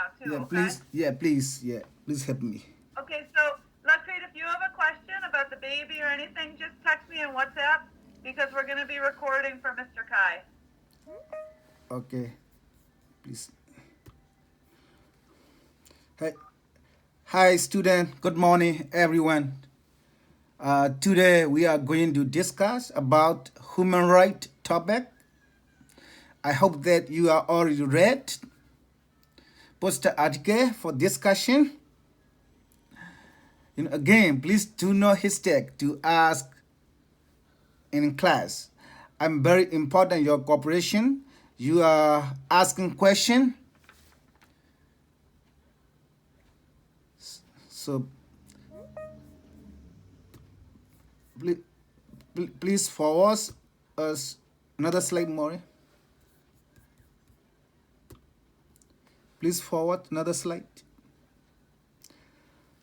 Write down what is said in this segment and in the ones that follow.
now too, Yeah, okay? please. Yeah, please. Yeah, please help me. Okay, so Lakshmi, if you have a question about the baby or anything, just text me on WhatsApp because we're going to be recording for Mr. Kai. Okay, please. Hi, hi, student. Good morning, everyone. Today we are going to discuss about human right topic. I hope that you are already read poster article for discussion. Again, please do not hesitate to ask in class. I'm very important your cooperation. You are asking question. So please, please forward us another slide more. Please forward another slide.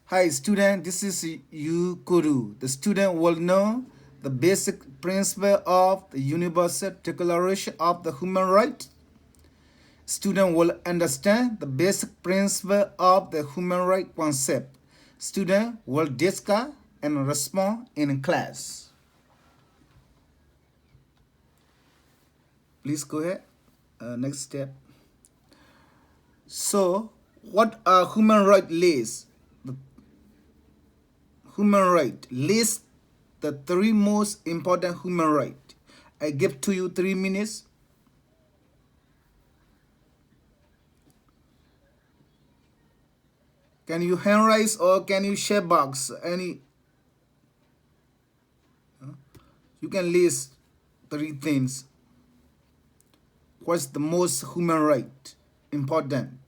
Hi student, this is Yu Kuru. The student will know the basic principle of the Universal Declaration of the Human Rights. Student will understand the basic principle of the human right concept. Student will discuss and respond in class. Please go ahead. Next step. So, what are human right lists? The human right list the three most important human right. I give to you 3 minutes. Can you hand raise or can you share box? Any you can list three things. What's the most human right important?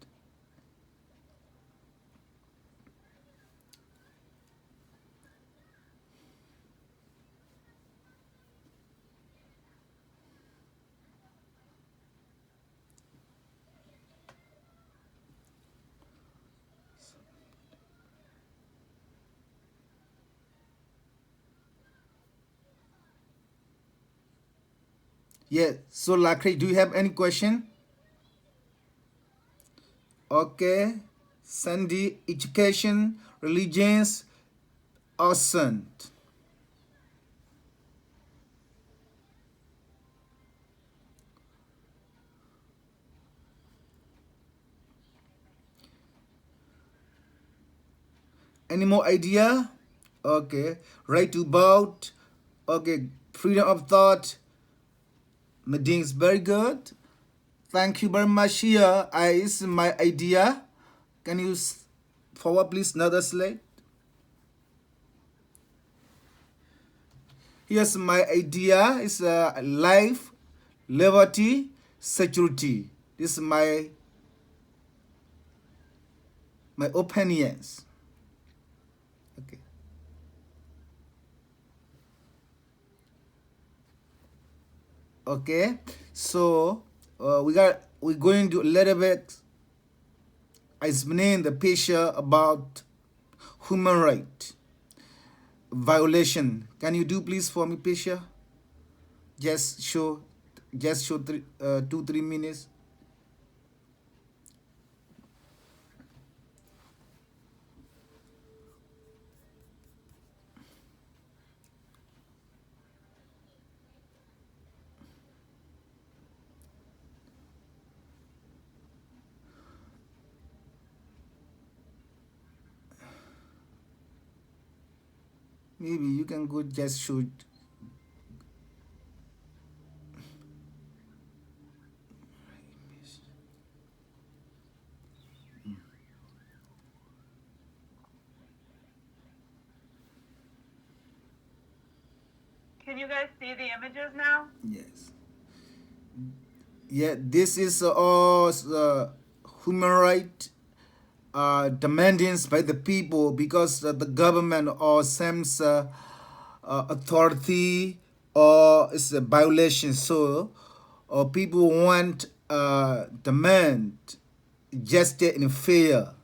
Yeah. So Lakri, do you have any question? Okay. Sandy, education, religions, awesome. Any more idea? Okay. Right to vote. Okay. Freedom of thought. Meetings very good. Thank you very much. Here is my idea. Can you forward please another slide? Here's my idea. It's life, liberty, security. This is my opinions. Okay. Okay. So we're going to a little bit explain the picture about human right violation. Can you do please for me picture? Just show three, 2 3 minutes. Maybe you can go just shoot. Can you guys see the images now? Yes. Yeah, this is all human right demandings by the people because the government or some authority or it's a violation. So people want demand justice and fair.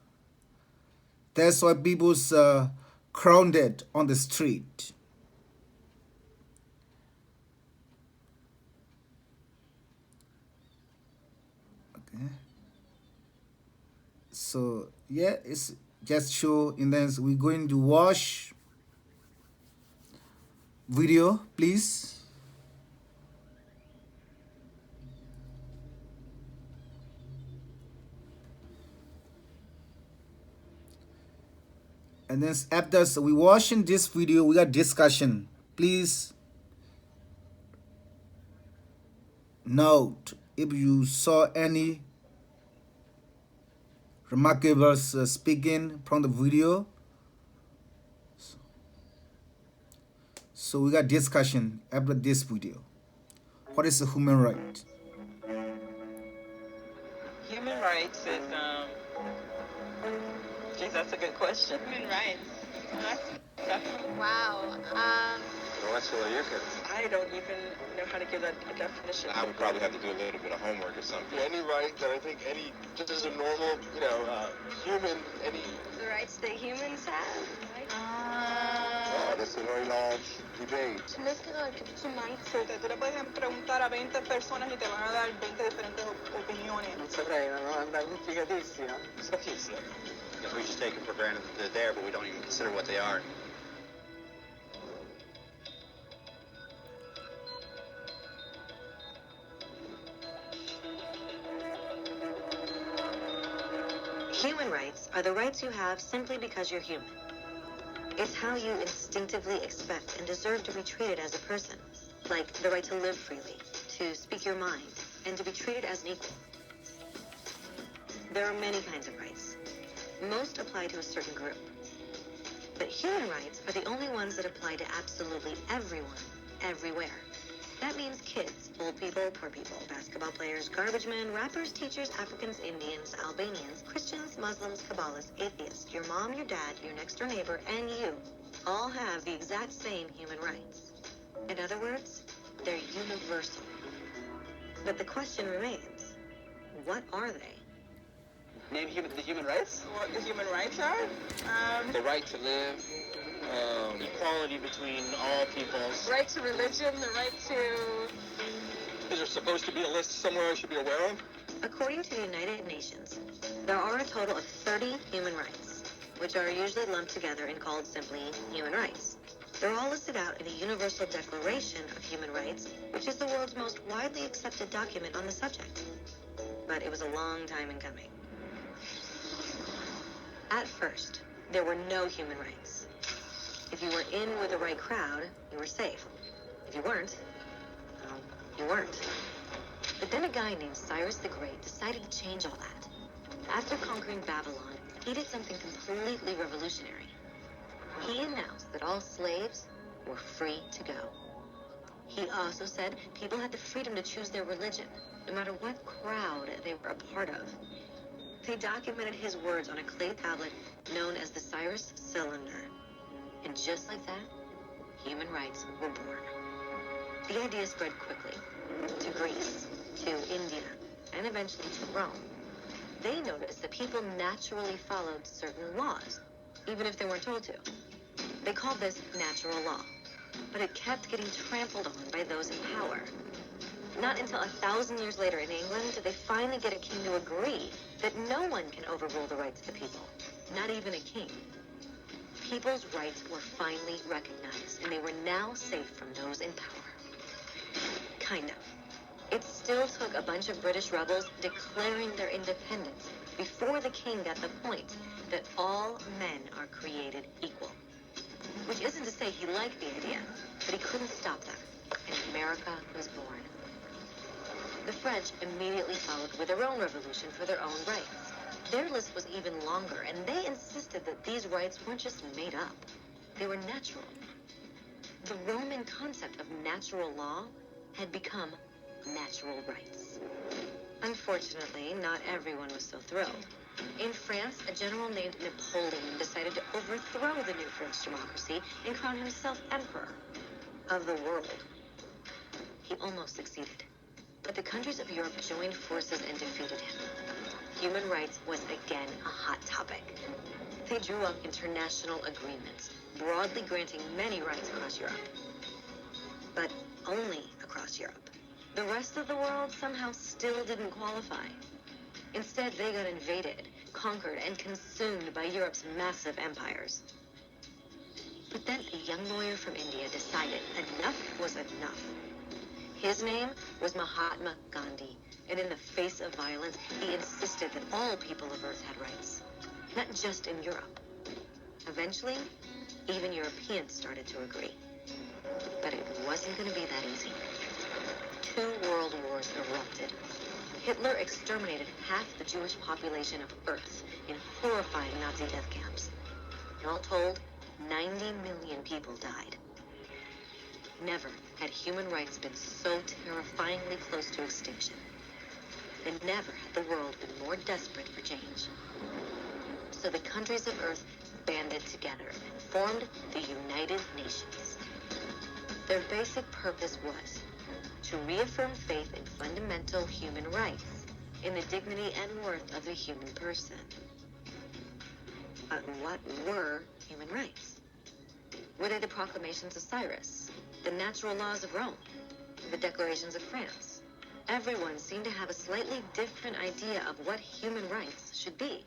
That's why people's crowded on the street. Okay. So yeah, it's just show, and then we're going to watch video, please. And then after we watching this video, we got discussion. Please note if you saw any remarkable speaking from the video. So we got discussion after this video. What is a human right? Human rights is, geez, that's a good question. Human rights. That's Wow. I don't even know how to give that a definition. I would probably have to do a little bit of homework or something. Any right that I think any, just as a normal, human, any... The rights that humans have. Oh, that's a very large debate. Tienes que dar que tu mindset. Tú le puedes preguntar a 20 personas y te van a dar 20 diferentes opiniones. Non saprei, è una domanda complicatissima. Because we just take it for granted that they're there, but we don't even consider what they are. Human rights are the rights you have simply because you're human. It's how you instinctively expect and deserve to be treated as a person, like the right to live freely, to speak your mind, and to be treated as an equal. There are many kinds of rights. Most apply to a certain group. But human rights are the only ones that apply to absolutely everyone, everywhere. That means kids, old people, poor people, basketball players, garbage men, rappers, teachers, Africans, Indians, Albanians, Christians, Muslims, Kabbalists, atheists, your mom, your dad, your next door neighbor, and you all have the exact same human rights. In other words, they're universal. But the question remains, what are they? Name the human rights? What the human rights are? The right to live, equality between all peoples. Right to religion, the right to... Is there supposed to be a list somewhere I should be aware of? According to the United Nations, there are a total of 30 human rights, which are usually lumped together and called simply human rights. They're all listed out in the Universal Declaration of Human Rights, which is the world's most widely accepted document on the subject. But it was a long time in coming. At first, there were no human rights. If you were in with the right crowd, you were safe. If you weren't, well, you weren't. But then a guy named Cyrus the Great decided to change all that. After conquering Babylon, he did something completely revolutionary. He announced that all slaves were free to go. He also said people had the freedom to choose their religion, no matter what crowd they were a part of. They documented his words on a clay tablet known as the Cyrus Cylinder. And just like that, human rights were born. The idea spread quickly to Greece, to India, and eventually to Rome. They noticed that people naturally followed certain laws, even if they weren't told to. They called this natural law, but it kept getting trampled on by those in power. Not until 1,000 years later in England did they finally get a king to agree that no one can overrule the rights of the people, not even a king. People's rights were finally recognized, and they were now safe from those in power. Kind of. It still took a bunch of British rebels declaring their independence before the king got the point that all men are created equal. Which isn't to say he liked the idea, but he couldn't stop them, and America was born. The French immediately followed with their own revolution for their own rights. Their list was even longer, and they insisted that these rights weren't just made up. They were natural. The Roman concept of natural law had become natural rights. Unfortunately, not everyone was so thrilled. In France, a general named Napoleon decided to overthrow the new French democracy and crown himself emperor of the world. He almost succeeded. But the countries of Europe joined forces and defeated him. Human rights was again a hot topic. They drew up international agreements, broadly granting many rights across Europe. But only across Europe. The rest of the world somehow still didn't qualify. Instead, they got invaded, conquered and consumed by Europe's massive empires. But then a young lawyer from India decided enough was enough. His name was Mahatma Gandhi, and in the face of violence, he insisted that all people of Earth had rights, not just in Europe. Eventually, even Europeans started to agree. But it wasn't going to be that easy. 2 world wars erupted. Hitler exterminated half the Jewish population of Earth in horrifying Nazi death camps. And all told, 90 million people died. Never had human rights been so terrifyingly close to extinction. And never had the world been more desperate for change. So the countries of Earth banded together and formed the United Nations. Their basic purpose was to reaffirm faith in fundamental human rights, in the dignity and worth of the human person. But what were human rights? Were they the proclamations of Cyrus, the natural laws of Rome, the declarations of France? Everyone seemed to have a slightly different idea of what human rights should be.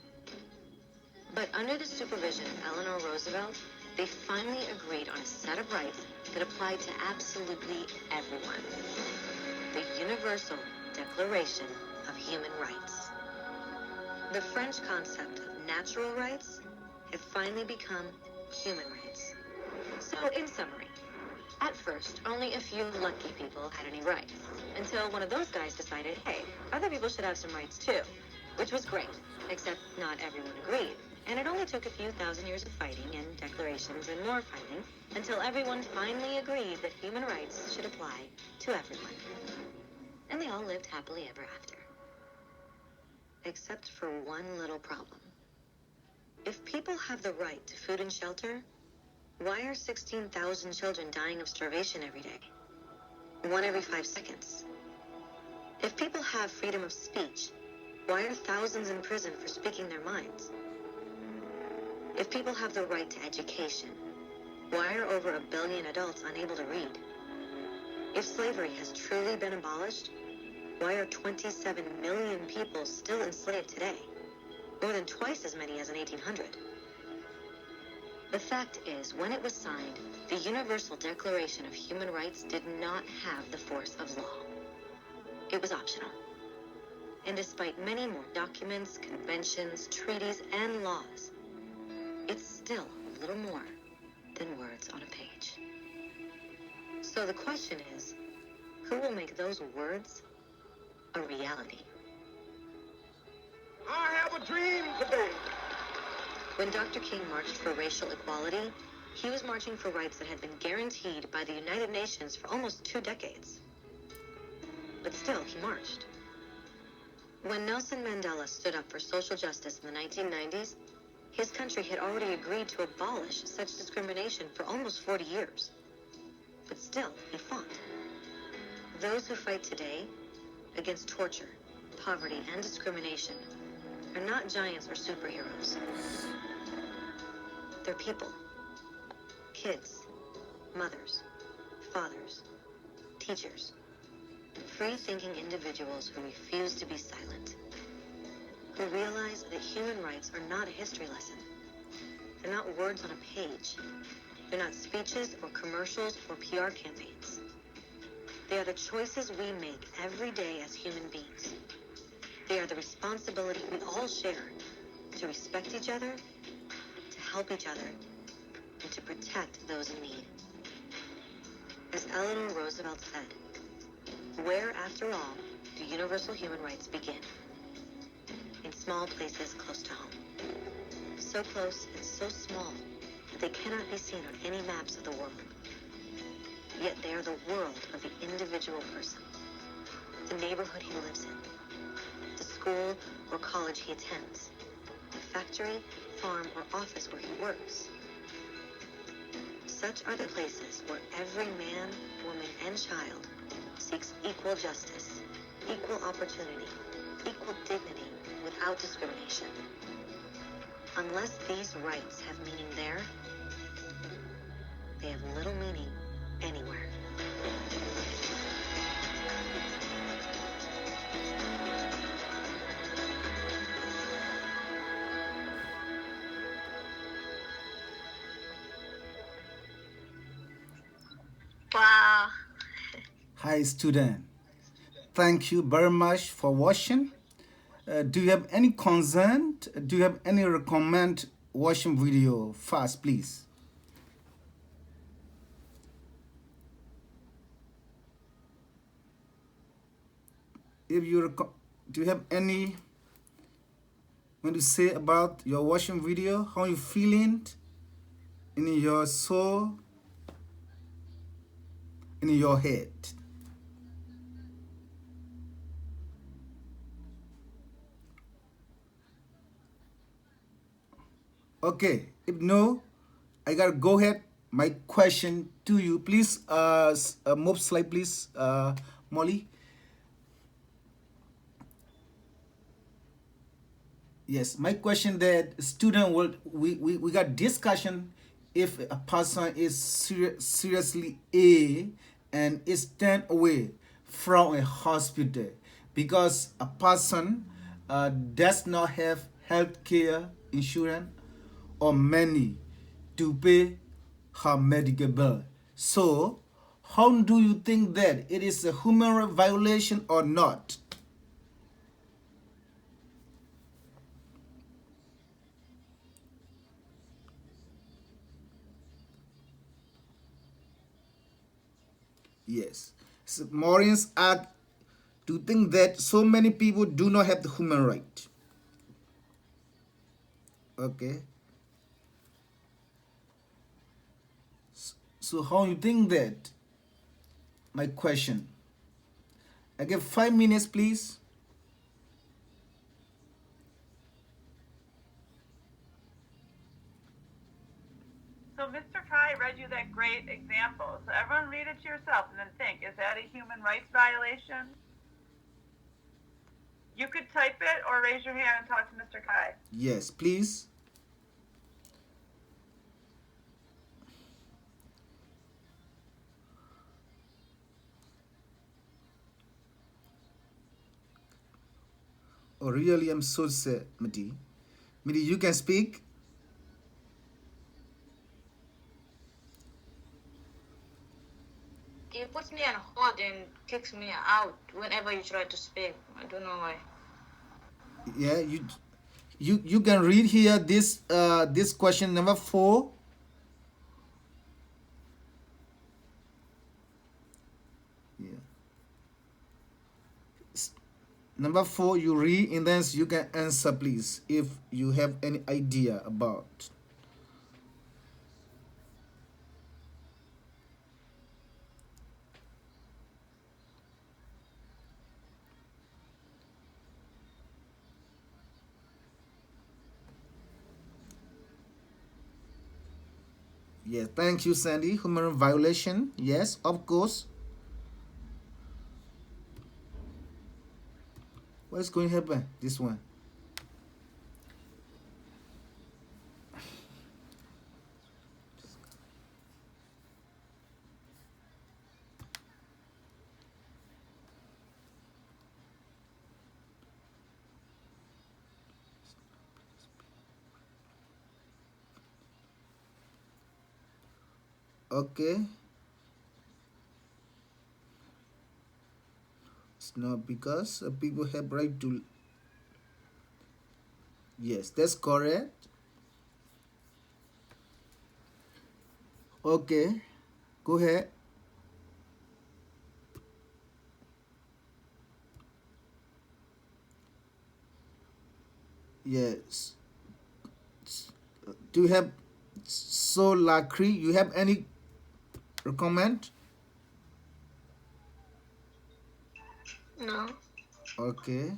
But under the supervision of Eleanor Roosevelt, they finally agreed on a set of rights that applied to absolutely everyone. The Universal Declaration of Human Rights. The French concept of natural rights had finally become human rights. So, in summary, at first, only a few lucky people had any rights, until one of those guys decided, hey, other people should have some rights too, which was great, except not everyone agreed. And it only took a few thousand years of fighting and declarations and more fighting until everyone finally agreed that human rights should apply to everyone. And they all lived happily ever after. Except for one little problem. If people have the right to food and shelter, why are 16,000 children dying of starvation every day? 1 every 5 seconds. If people have freedom of speech, why are thousands in prison for speaking their minds? If people have the right to education, why are over 1 billion adults unable to read? If slavery has truly been abolished, why are 27 million people still enslaved today? More than twice as many as in 1800. The fact is, when it was signed, the Universal Declaration of Human Rights did not have the force of law. It was optional. And despite many more documents, conventions, treaties, and laws, it's still a little more than words on a page. So the question is, who will make those words a reality? I have a dream today. When Dr. King marched for racial equality, he was marching for rights that had been guaranteed by the United Nations for almost 2 decades. But still, he marched. When Nelson Mandela stood up for social justice in the 1990s, his country had already agreed to abolish such discrimination for almost 40 years. But still, he fought. Those who fight today against torture, poverty, and discrimination are not giants or superheroes. They're people. Kids, mothers, fathers, teachers. Free-thinking individuals who refuse to be silent. Who realize that human rights are not a history lesson. They're not words on a page. They're not speeches or commercials or PR campaigns. They are the choices we make every day as human beings. They are the responsibility we all share to respect each other, to help each other, and to protect those in need. As Eleanor Roosevelt said, where, after all, do universal human rights begin? In small places close to home. So close and so small that they cannot be seen on any maps of the world. Yet they are the world of the individual person, the neighborhood he lives in, the school or college he attends, the factory, farm, or office where he works. Such are the places where every man, woman, and child seeks equal justice, equal opportunity, equal dignity, without discrimination. Unless these rights have meaning there, they have little meaning anywhere. Hi, student. Thank you very much for watching. Do you have any concern? Do you have any recommend watching video fast, please? If you do you have any when you say about your watching video, how you feeling in your soul, in your head? Okay, if no, I gotta go ahead. My question to you, please. Move slide, please, Molly. Yes, my question that student will we got discussion if a person is seriously ill and is turned away from a hospital because a person does not have health care insurance or money to pay her medical bill. So, how do you think that it is a human right violation or not? Yes. So Maureen's act to think that so many people do not have the human right. Okay. So how you think that? My question. I give 5 minutes, please. So Mr. Kai read you that great example. So everyone read it to yourself and then think, is that a human rights violation? You could type it or raise your hand and talk to Mr. Kai. Yes, please. Oh, really, I'm so sad, Madi. Madi, you can speak. He puts me on hold and kicks me out whenever you try to speak. I don't know why. Yeah, you can read here this this question number 4. Yeah. Number 4, you read and then you can answer, please, if you have any idea about. Yeah, thank you, Sandy. Human violation. Yes, of course. What's going to happen? This one. Okay. It's not because people have right to. Yes, that's correct. Okay, go ahead. Yes. Do you have so Lakri? You have any comment? No. Okay.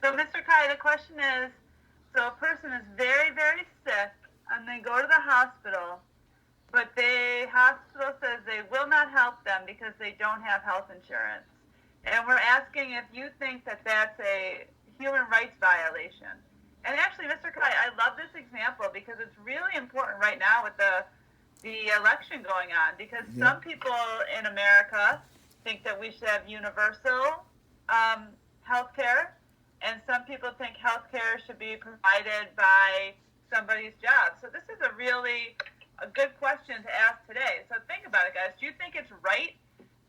So Mr. Kai, the question is, so a person is very, very sick and they go to the hospital, but the hospital says they will not help them because they don't have health insurance. And we're asking if you think that that's a human rights violation. And actually, Mr. Kai, I love this example because it's really important right now with the the election going on, because Yeah. some people in America think that we should have universal health care, and some people think health care should be provided by somebody's job. So this is a good question to ask today. So think about it, guys. Do you think it's right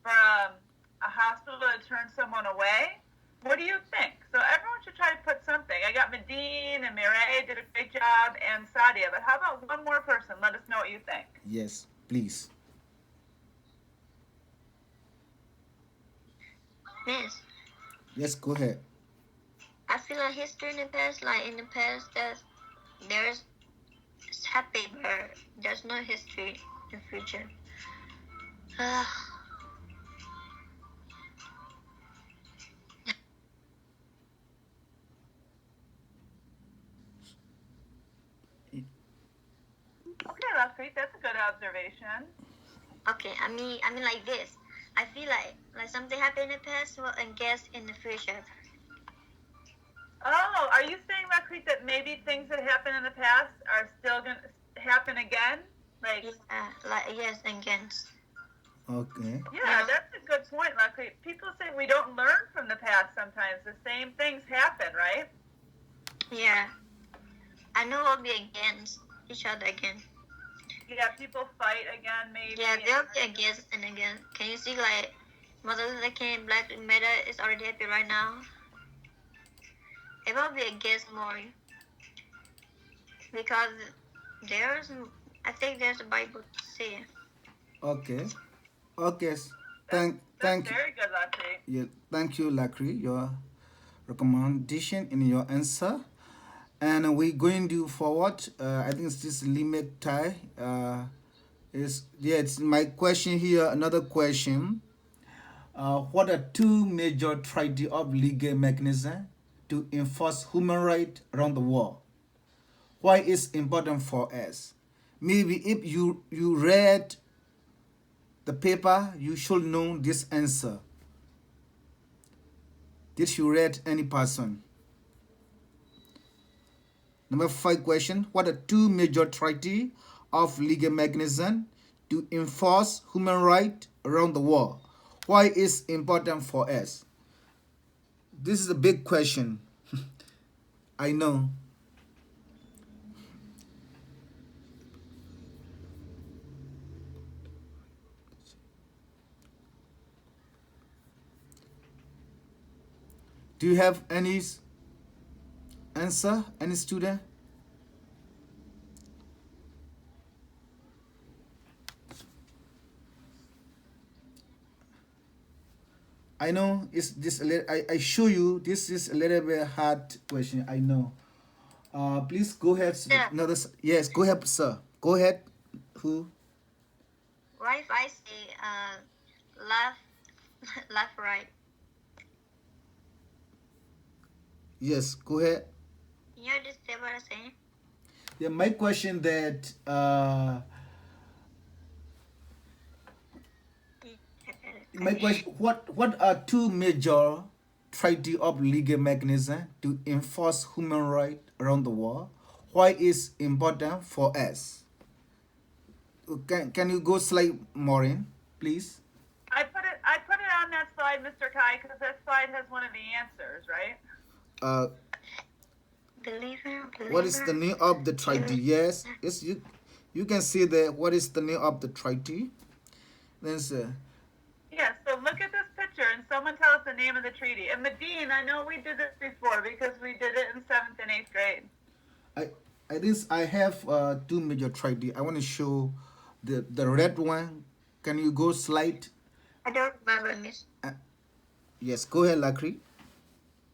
for a hospital to turn someone away? What do you think? So everyone should try to put something. I got Medine and Mireille did a great job, and Sadia. But how about one more person? Let us know what you think. Yes, please. Miss, Yes, go ahead. I feel like history in the past, like in the past, there's happy, but there's no history in the future. Okay, Lapreet, that's a good observation. Okay, I mean like this. I feel like something happened in the past will guess in the future. Oh, are you saying, Lapreet, that maybe things that happened in the past are still going to happen again? Like, Yeah, like yes, against. Okay. yeah, that's a good point, Lapreet. People say we don't learn from the past sometimes. The same things happen, right? Yeah, I know we'll be against each other again. Yeah, people fight again, maybe. Yeah, they'll be against and again. Can you see like Martin Luther King, Black Matter is already happy right now. It will be against more because I think there's a Bible to say. Okay. Okay. That's Thank you. very good, Lapreet. Yeah, thank you, Lakri, your recommendation in your answer. And we're going to forward. I think it's this limit tie. It's my question here. Another question. What are two major treaty of legal mechanism to enforce human rights around the world? Why is important for us? Maybe if you read the paper, you should know this answer. Did you read any person? Number 5 question. What are two major treaty of legal mechanism to enforce human rights around the world? Why is important for us? This is a big question. I know. Do you have any answer? Any student? I know it's this. I show you this is a little bit hard question. I know. Please go ahead. Yeah. Yes, go ahead, sir. Go ahead. Who? What if I say left, right? Yes, go ahead. Can you understand what I'm saying? Yeah, my question that my question, what are two major treaty of legal mechanism to enforce human rights around the world? Why is important for us? Can you go slide more in, please? I put it on that slide, Mr. Kai, because that slide has one of the answers, right? Believer. What is the name of the treaty? Yes, you can see that. What is the name of the treaty? Then sir. Yeah, so look at this picture and someone tell us the name of the treaty. And Medine, I know we did this before because we did it in 7th and 8th grade. I have two major treaty. I want to show the red one. Can you go slide? I don't remember, Miss. Yes, go ahead, Lakri.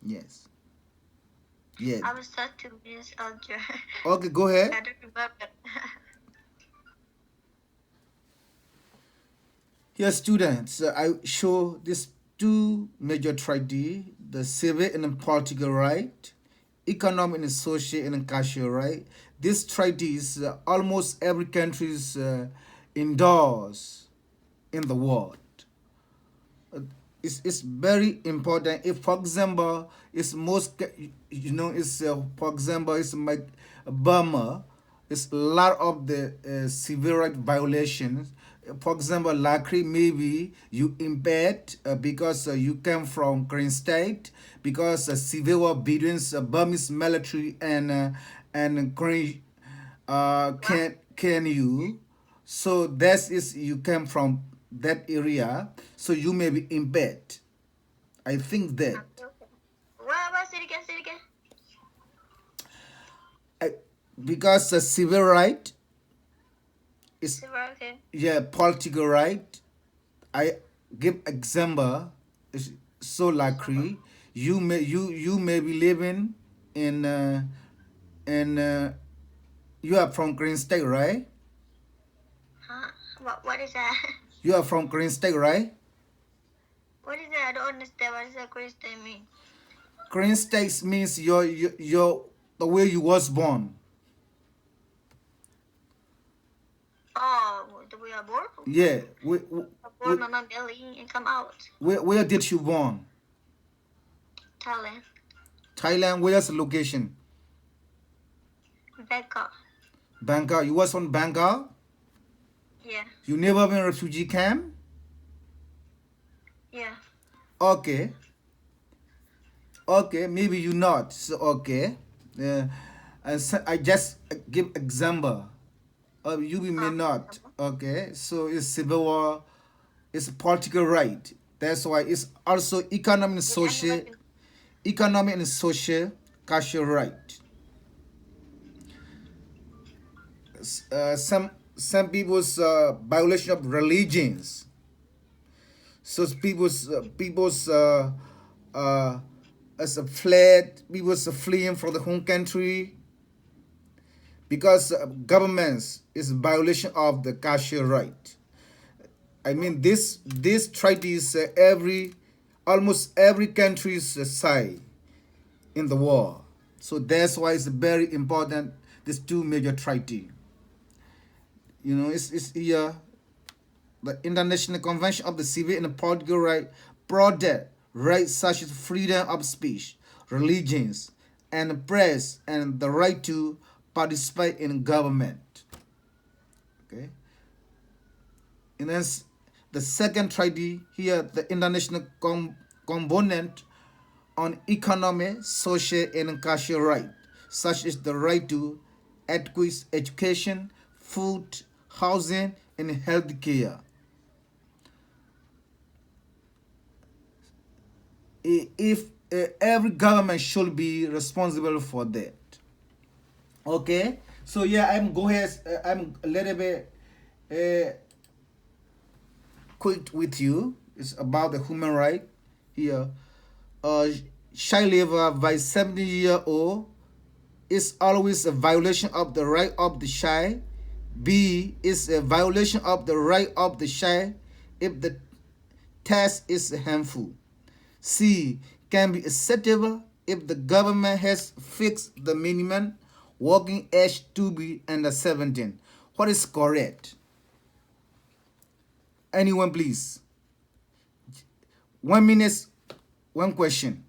Yes. Yeah. I was taught to Miss Alger. Okay, go ahead. I don't remember. Here, students, I show these two major treaty: the civil and political right, economic and social and cultural right. These treaties, almost every country's endorse in the world. It's very important. If, for example, it's most, it's for example, it's like Burma, it's a lot of the civil right violations. For example, likely maybe you impaired because you came from Korean state, because civil war between Burmese military and Korean can you. So that is you came from that area, so you may be impaired. I think that. What? Say it again. Say it again. Because the civil right is, Okay. yeah, political right. I give example. It's so likely you may be living in you are from Korean state, right? Huh? What is that? You are from Korean state, right? What is that? I don't understand. What does that Christian mean? Korean state means your the way you was born. Oh, the way I born? Yeah. I born in my belly and come out. Where did you born? Thailand. Thailand. Where's the location? Bangkok. Bangkok. You was from Bangkok? Yeah. You never been refugee camp? Yeah. Okay. Okay, maybe you not. So okay. And so I just give example. You may not. Okay. So it's civil war. It's political right. That's why it's also economic and social, cultural right. Some people's violation of religions. So people's as a fled, people's fleeing from the home country because governments is violation of the cultural right. I mean this treaty is almost every country's side in the war. So that's why it's very important. These two major treaty. You know, it's here. The International Convention of the Civil and Political Right protect rights such as freedom of speech, religions, and press, and the right to participate in government. Okay. And then the second treaty here, the International Covenant on Economic, Social, and Cultural Right, such as the right to adequate education, food, housing, and health care. If every government should be responsible for that. Okay, so yeah, I'm a little bit quick with you. It's about the human right here. Child labor by 70-year-old is always a violation of the right of the child. B is a violation of the right of the child if the task is harmful. C can be acceptable if the government has fixed the minimum working age to be under 17. What is correct? Anyone, please? 1 minute, one question.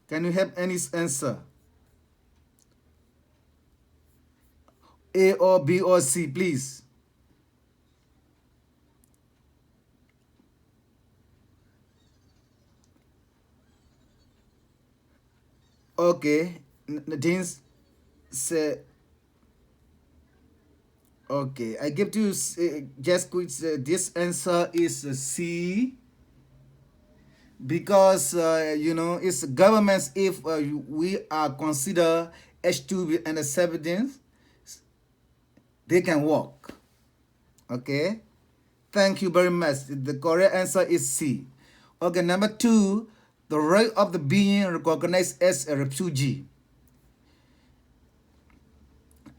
Can you have any answer? A or B or C, please. Okay, Nadine said. Okay, I give to you just quick. This answer is C. Because you know it's governments. If we are consider H2B and the 17th, they can work. Okay, thank you very much. The correct answer is C. Okay, number 2. The right of the being recognized as a refugee.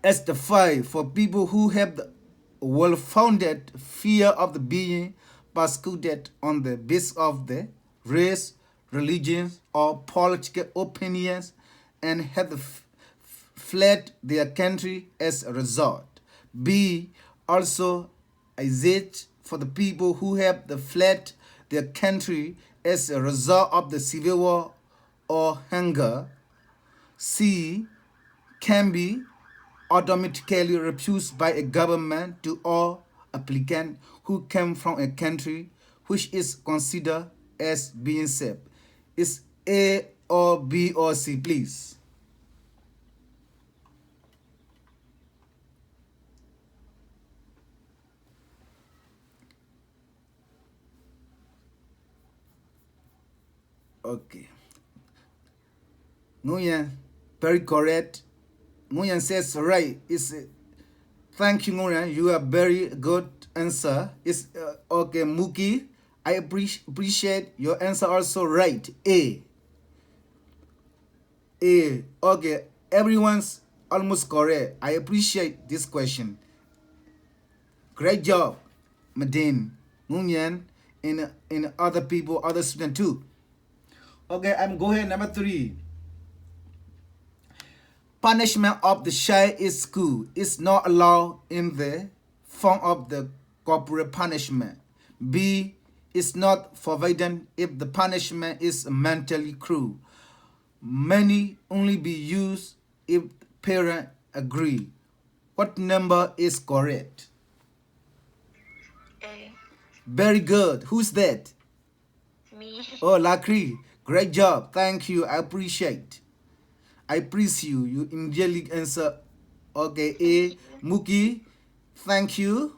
As the 5, for people who have the well-founded fear of the being persecuted on the basis of the race, religion, or political opinions, and have fled their country as a result. B, also is it for the people who have fled their country as a result of the civil war or hunger. C, can be automatically refused by a government to all applicants who come from a country which is considered as being safe. Is A or B or C, please? Okay. Nguyen, very correct. Nguyen says right. Thank you, Nguyen. You are very good answer. It's okay, Muki. I appreciate your answer also right. A. Okay, everyone's almost correct. I appreciate this question. Great job, Medine, Nguyen, and other people, other students too. Okay, I'm going number 3. Punishment of the child in school is not allowed in the form of the corporal punishment. B, is not forbidden if the punishment is mentally cruel. Many only be used if parents agree. What number is correct? A. Very good. Who's that? Me. Oh, Lakri. Great job. Thank you. I appreciate. I praise you. You immediately answer. Okay, A. Muki. Thank you.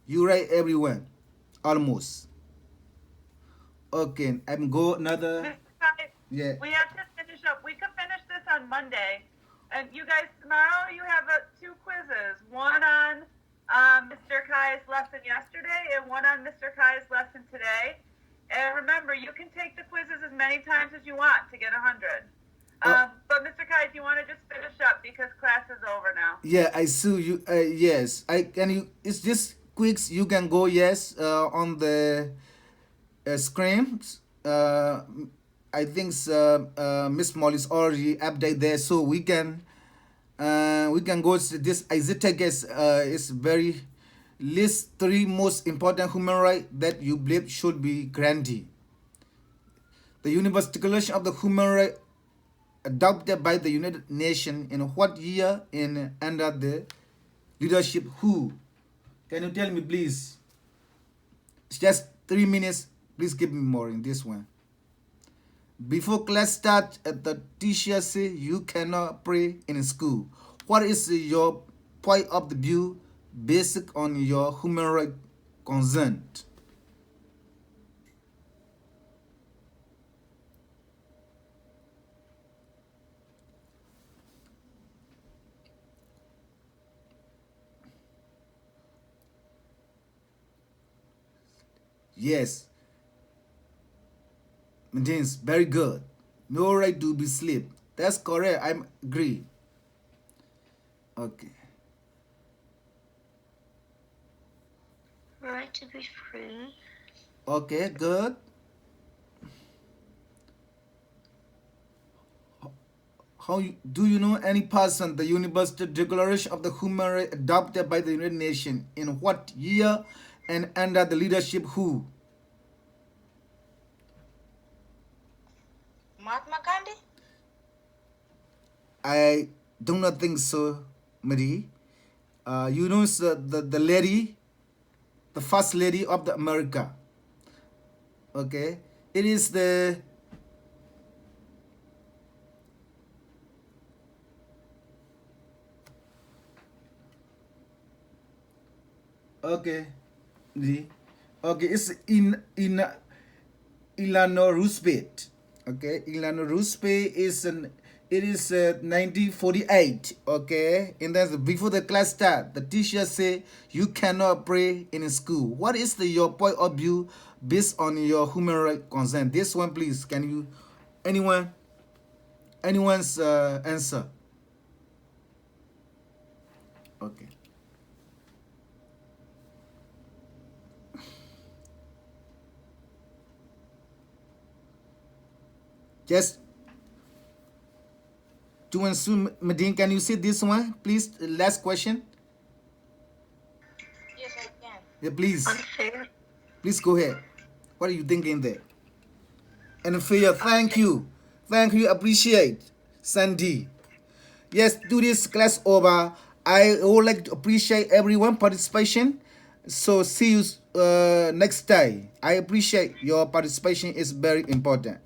You right, everyone. Almost. Okay, I'm go another. Mr. Kai, Yeah. we have to finish up. We could finish this on Monday. And you guys, tomorrow you have 2 quizzes. One on Mr. Kai's lesson yesterday and one on Mr. Kai's lesson today. And remember, you can take the quizzes as many times as you want to get 100. But Mr. Kai, if you want to just finish up because class is over now. Yeah, I see you. Yes, I can. You. It's just quick. You can go. Yes, on the screen. I think Miss Molly's already update there, so we can go to this. Isaiah guess is very list 3 most important human rights that you believe should be granted. The Universal Declaration of the Human Rights adopted by the United Nations in what year and under the leadership who? Can you tell me, please? It's just 3 minutes. Please give me more in this one. Before class start, the teacher say you cannot pray in school. What is your point of the view based on your human right concern? Yes. Means very good. No right to be sleep. That's correct. I agree. Okay. Right to be free. Okay, good. Do you know any person the Universal Declaration of the Human Rights adopted by the United Nations in what year and under the leadership who? Mahatma Gandhi? I do not think so, Marie. You know the lady, the first lady of the America. Okay, it is the okay, it's in Eleanor Roosevelt. Okay, Eleanor Roosevelt is 1948. Okay, and then before the class start, the teacher say you cannot pray in school. What is your point of view based on your human right concern? This one, please. Can you, anyone's answer? Okay. Just to answer, Medine, can you see this one, please? Last question. Yes, I can. Yeah, please. Unfair. Please go ahead. What are you thinking there? And Fear, thank you. Thank you, appreciate. Sandy. Yes, do this class over. I would like to appreciate everyone participation. So see you next time. I appreciate your participation. Is very important.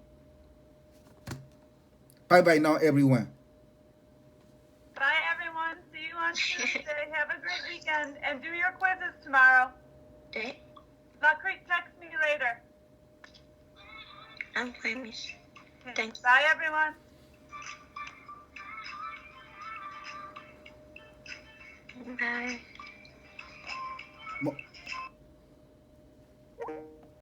Bye bye now, everyone. Bye, everyone. See you on Tuesday. Have a great weekend. And do your quizzes tomorrow. Okay. Lakrit, text me later. I'm fine, Miss. Okay. Thanks. Bye, everyone. Bye. Mo-